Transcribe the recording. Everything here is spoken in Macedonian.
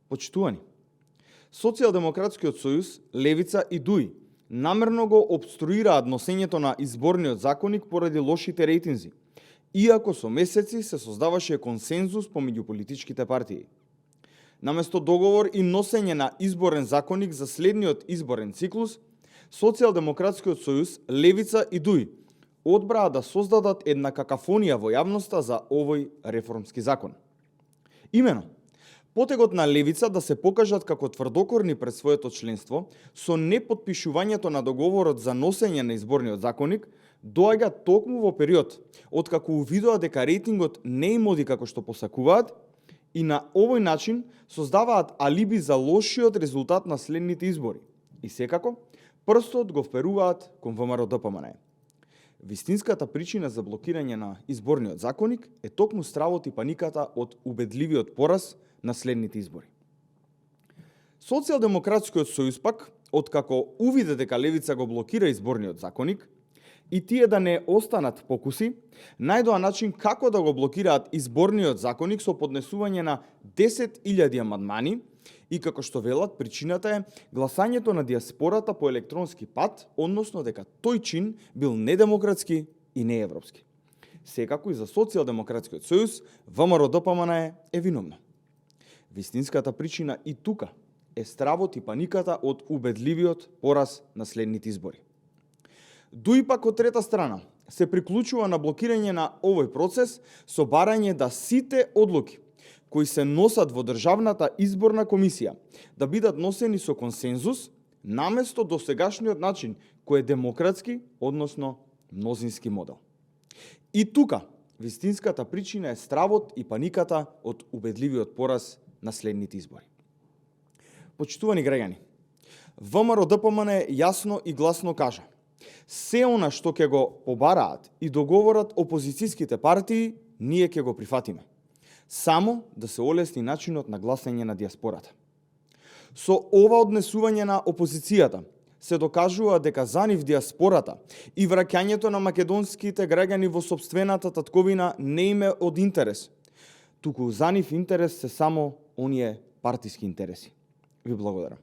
Почитувани, Социјалдемократскиот сојуз, Левица и ДУИ намерно го обструираат носењето на изборниот законник поради лошите рейтинзи, иако со месеци се создаваше консензус помеѓу политичките партии. Наместо договор и носење на изборен законник за следниот изборен циклус, Социјалдемократскиот сојуз, Левица и ДУИ одбраа да создадат една какафонија во јавноста за овој реформски закон. Имено, потегот на Левица да се покажат како тврдокорни пред своето членство со непотпишувањето на договорот за носење на изборниот законник доаѓа токму во период откако увидоа дека рейтингот не им оди како што посакуваат и на овој начин создаваат алиби за лошиот резултат на следните избори и секако прстот го вперуваат кон ВМРО-ДПМНЕ. Вистинската причина за блокирање на изборниот законник е токму стравот и паниката од убедливиот пораз на следните избори. Социјалдемократскиот сојуз пак, откако увиде дека Левица го блокира изборниот законник, и тие да не останат покуси, најдоа начин како да го блокираат изборниот законник со поднесување на 10.000 амандмани и како што велат, причината е гласањето на диаспората по електронски пат, односно дека тој чин бил недемократски и неевропски. Секако и за Социјалдемократскиот сојуз, ВМРО-ДПМНЕ е виновна. Вистинската причина и тука е стравот и паниката од убедливиот пораз на следните избори. ДУИ пак од трета страна се приклучува на блокирање на овој процес со барање да сите одлуки кои се носат во Државната изборна комисија да бидат носени со консензус наместо досегашниот начин кој е демократски, односно мнозински модел. И тука вистинската причина е стравот и паниката од убедливиот пораз на следните избори. Почитувани граѓани, ВМРО-ДПМНЕ јасно и гласно кажа: се она што ќе го побараат и договорат опозицијските партии, ние ќе го прифатиме. Само да се олесни начинот на гласање на диаспората. Со ова однесување на опозицијата се докажува дека за нив диаспората и враќањето на македонските граѓани во сопствената татковина не им е од интерес, туку за нив интерес се само оние партиски интереси. Ви благодарам.